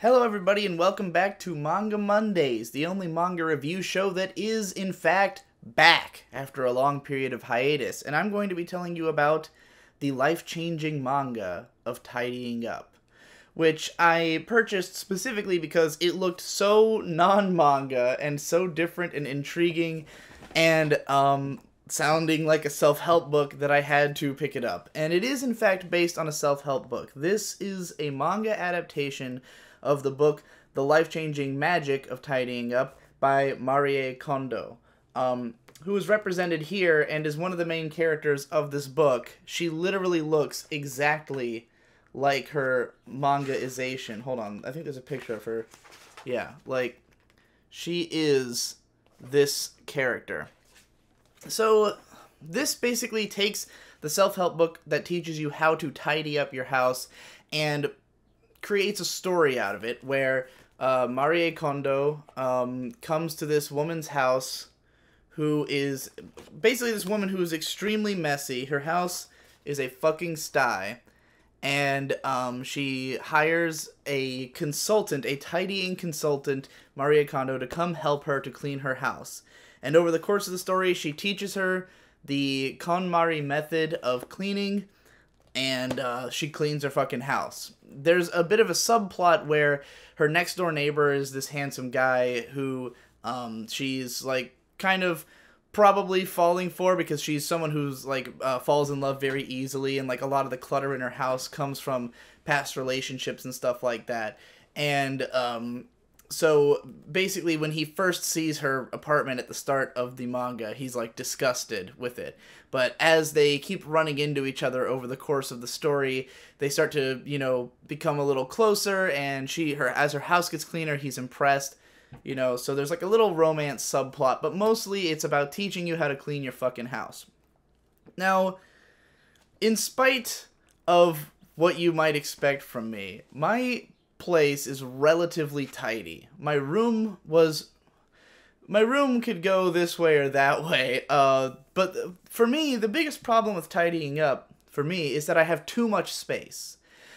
Hello everybody and welcome back to Manga Mondays, the only manga review show that is, in fact, back after a long period of hiatus. And I'm going to be telling you about the life-changing manga of Tidying Up, which I purchased specifically because it looked so non-manga and so different and intriguing and, sounding like a self-help book that I had to pick it up. And it is, in fact, based on a self-help book. This is a manga adaptation of the book The Life-Changing Magic of Tidying Up by Marie Kondo, who is represented here and is one of the main characters of this book. She literally looks exactly like her manga-ization. Hold on, I think there's a picture of her. Yeah, like, she is this character. So, this basically takes the self-help book that teaches you how to tidy up your house and creates a story out of it where Marie Kondo comes to this woman's house who is basically this woman who is extremely messy. Her house is a fucking sty, and she hires a consultant, a tidying consultant, Marie Kondo, to come help her to clean her house. And over the course of the story, she teaches her the KonMari method of cleaning, and she cleans her fucking house. There's a bit of a subplot where her next door neighbor is this handsome guy who she's like kind of probably falling for because she's someone who's like falls in love very easily, and like a lot of the clutter in her house comes from past relationships and stuff like that. And so basically when he first sees her apartment at the start of the manga, he's like disgusted with it. But as they keep running into each other over the course of the story, they start to, you know, become a little closer, and as her house gets cleaner, he's impressed, you know, so there's like a little romance subplot, but mostly it's about teaching you how to clean your fucking house. Now, in spite of what you might expect from me, my place is relatively tidy. My room could go this way or that way, but for me, the biggest problem with tidying up, for me, is that I have too much space.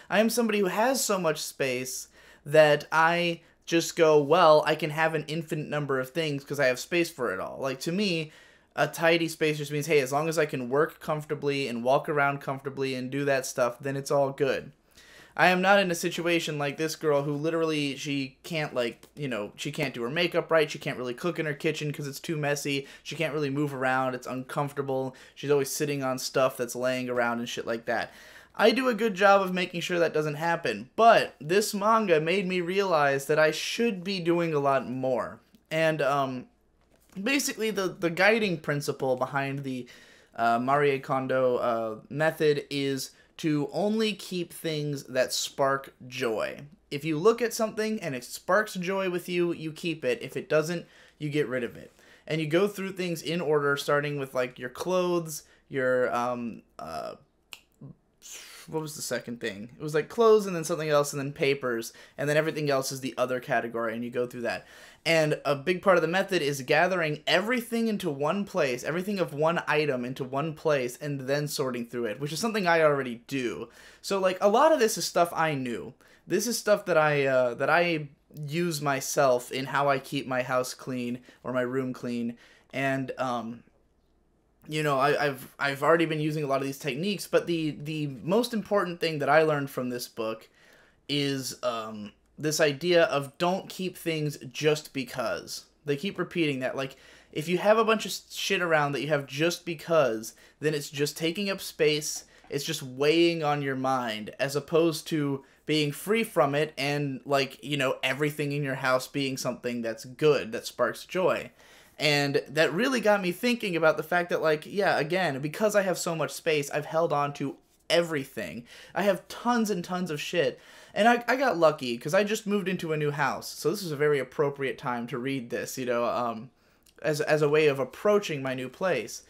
I am somebody who has so much space that I just go, well, I can have an infinite number of things because I have space for it all. Like, to me, a tidy space just means, hey, as long as I can work comfortably and walk around comfortably and do that stuff, then it's all good. I am not in a situation like this girl who literally, she can't, like, you know, she can't do her makeup right, she can't really cook in her kitchen because it's too messy, she can't really move around, it's uncomfortable, she's always sitting on stuff that's laying around and shit like that. I do a good job of making sure that doesn't happen, but this manga made me realize that I should be doing a lot more. And, basically, the guiding principle behind the Marie Kondo method is to only keep things that spark joy. If you look at something and it sparks joy with you, you keep it. If it doesn't, you get rid of it. And you go through things in order, starting with like your clothes, your what was the second thing? It was like clothes and then something else and then papers, and then everything else is the other category, and you go through that. And a big part of the method is gathering everything into one place, everything of one item into one place, and then sorting through it, which is something I already do. So like a lot of this is stuff I knew. This is stuff that I use myself in how I keep my house clean or my room clean. And you know, I've already been using a lot of these techniques, but the most important thing that I learned from this book is this idea of don't keep things just because. They keep repeating that. Like, if you have a bunch of shit around that you have just because, then it's just taking up space, it's just weighing on your mind, as opposed to being free from it and, like, you know, everything in your house being something that's good, that sparks joy. And that really got me thinking about the fact that, like, yeah, again, because I have so much space, I've held on to everything. I have tons and tons of shit. And I got lucky, because I just moved into a new house. So this is a very appropriate time to read this, you know, as a way of approaching my new place.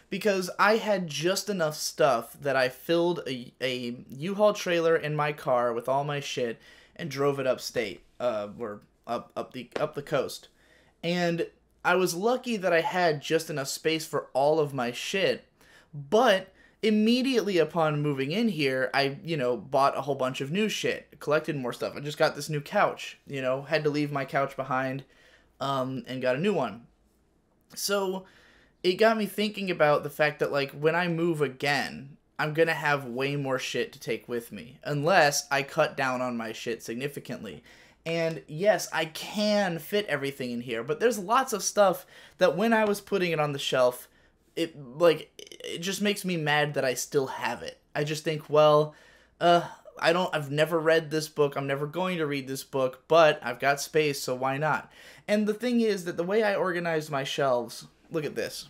Because I had just enough stuff that I filled a U-Haul trailer in my car with all my shit and drove it upstate, or up the coast. And I was lucky that I had just enough space for all of my shit, but immediately upon moving in here, I, bought a whole bunch of new shit, collected more stuff. I just got this new couch, had to leave my couch behind, and got a new one. So it got me thinking about the fact that, like, when I move again, I'm gonna have way more shit to take with me, unless I cut down on my shit significantly. And yes, I can fit everything in here, but there's lots of stuff that when I was putting it on the shelf, it just makes me mad that I still have it. I just think, well, I've never read this book, I'm never going to read this book, but I've got space, so why not? And the thing is that the way I organized my shelves, look at this.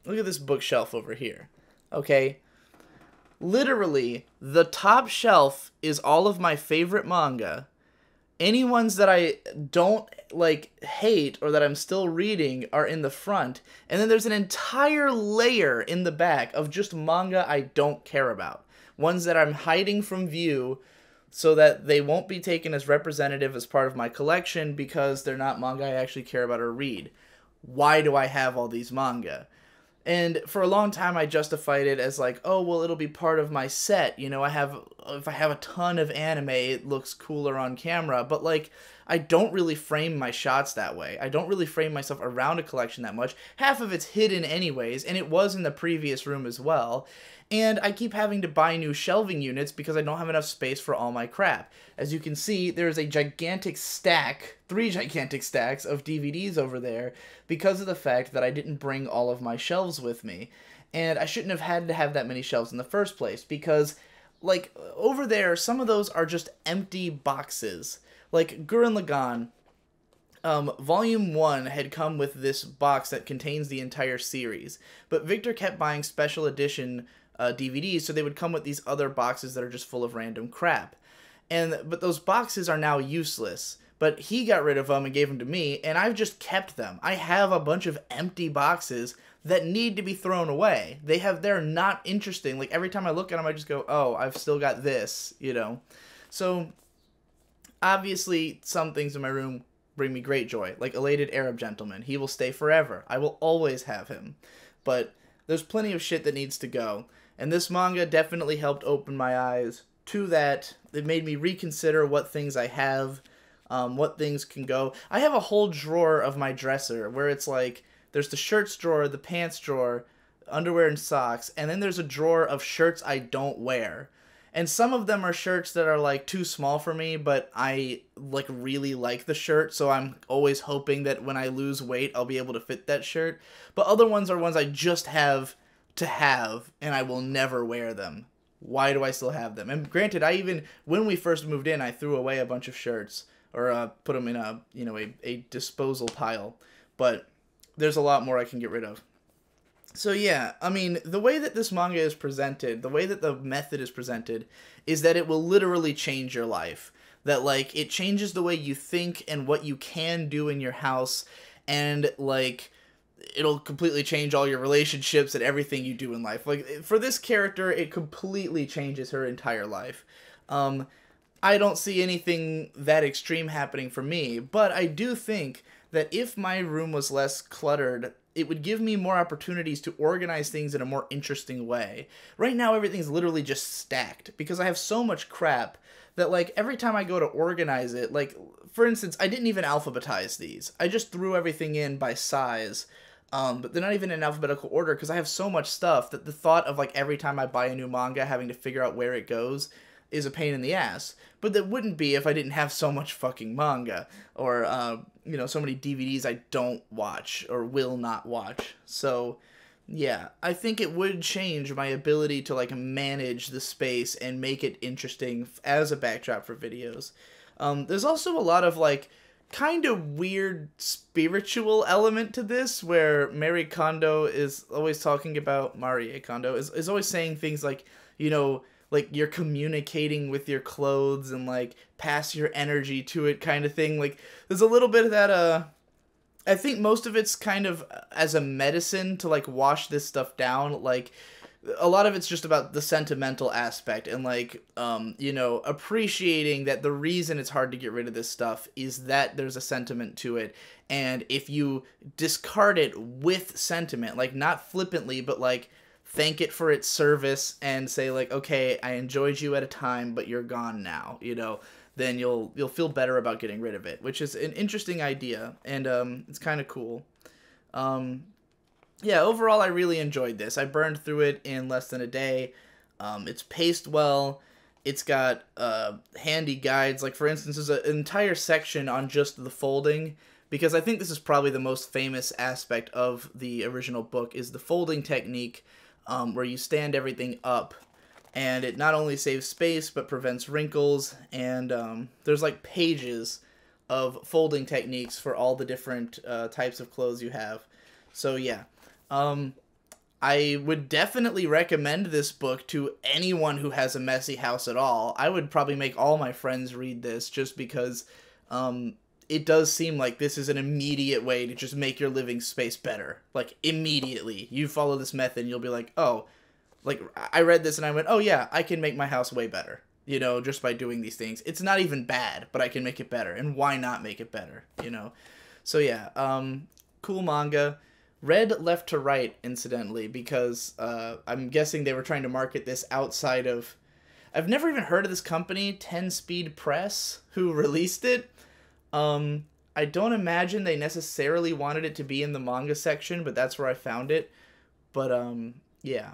Look at this bookshelf over here. Okay? Literally, the top shelf is all of my favorite manga. Any ones that I don't, hate or that I'm still reading are in the front. And then there's an entire layer in the back of just manga I don't care about. Ones that I'm hiding from view so that they won't be taken as representative as part of my collection because they're not manga I actually care about or read. Why do I have all these manga? And for a long time, I justified it as like, oh, well, it'll be part of my set. If I have a ton of anime, it looks cooler on camera. But, I don't really frame my shots that way. I don't really frame myself around a collection that much. Half of it's hidden anyways, and it was in the previous room as well. And I keep having to buy new shelving units because I don't have enough space for all my crap. As you can see, there's a gigantic stack, 3 gigantic stacks of DVDs over there because of the fact that I didn't bring all of my shelves with me. And I shouldn't have had to have that many shelves in the first place because, over there, some of those are just empty boxes. Like Gurren Lagann, Volume 1 had come with this box that contains the entire series, but Victor kept buying special edition DVDs, so they would come with these other boxes that are just full of random crap. But those boxes are now useless. But he got rid of them and gave them to me, and I've just kept them. I have a bunch of empty boxes that need to be thrown away. They're not interesting. Like, every time I look at them, I just go, oh, I've still got this, So, obviously, some things in my room bring me great joy. Like Elated Arab Gentleman. He will stay forever. I will always have him. But there's plenty of shit that needs to go. And this manga definitely helped open my eyes to that. It made me reconsider what things I have, what things can go. I have a whole drawer of my dresser where it's like, there's the shirts drawer, the pants drawer, underwear and socks, and then there's a drawer of shirts I don't wear. And some of them are shirts that are, too small for me, but I, really like the shirt, so I'm always hoping that when I lose weight, I'll be able to fit that shirt. But other ones are ones I just have to have, and I will never wear them. Why do I still have them? And granted, when we first moved in, I threw away a bunch of shirts, or put them in a disposal pile. But there's a lot more I can get rid of. So yeah, I mean, the way that this manga is presented, the way that the method is presented, is that it will literally change your life. That, it changes the way you think and what you can do in your house, and, it'll completely change all your relationships and everything you do in life. For this character, it completely changes her entire life. I don't see anything that extreme happening for me, but I do think that if my room was less cluttered, it would give me more opportunities to organize things in a more interesting way. Right now, everything's literally just stacked, because I have so much crap that, every time I go to organize it, for instance, I didn't even alphabetize these. I just threw everything in by size, but they're not even in alphabetical order, because I have so much stuff that the thought of, every time I buy a new manga, having to figure out where it goes is a pain in the ass. But that wouldn't be if I didn't have so much fucking manga, or, so many DVDs I don't watch, or will not watch. So, yeah, I think it would change my ability to, manage the space and make it interesting as a backdrop for videos. There's also a lot of, kind of weird spiritual element to this, where Marie Kondo is always talking about, Marie Kondo is always saying things like, you're communicating with your clothes and, pass your energy to it kind of thing. There's a little bit of that, I think most of it's kind of as a medicine to, wash this stuff down. A lot of it's just about the sentimental aspect and, appreciating that the reason it's hard to get rid of this stuff is that there's a sentiment to it. And if you discard it with sentiment, not flippantly, but, thank it for its service and say like, okay, I enjoyed you at a time, but you're gone now, you know, then you'll feel better about getting rid of it, which is an interesting idea, and it's kind of cool. Yeah, overall, I really enjoyed this. I burned through it in less than a day. It's paced well. It's got handy guides. Like, for instance, there's an entire section on just the folding, because I think this is probably the most famous aspect of the original book, is the folding technique, where you stand everything up, and it not only saves space, but prevents wrinkles, and there's, like, pages of folding techniques for all the different types of clothes you have. So, yeah. I would definitely recommend this book to anyone who has a messy house at all. I would probably make all my friends read this, just because it does seem like this is an immediate way to just make your living space better. Like, immediately. You follow this method and you'll be like, oh, like, I read this and I went, oh yeah, I can make my house way better, you know, just by doing these things. It's not even bad, but I can make it better, and why not make it better, you know? So yeah, cool manga. Read left to right, incidentally, because I'm guessing they were trying to market this outside of... I've never even heard of this company, 10 Speed Press, who released it. I don't imagine they necessarily wanted it to be in the manga section, but that's where I found it. But, yeah.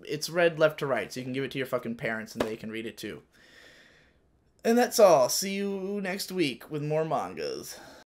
It's read left to right, so you can give it to your fucking parents and they can read it too. And that's all. See you next week with more mangas.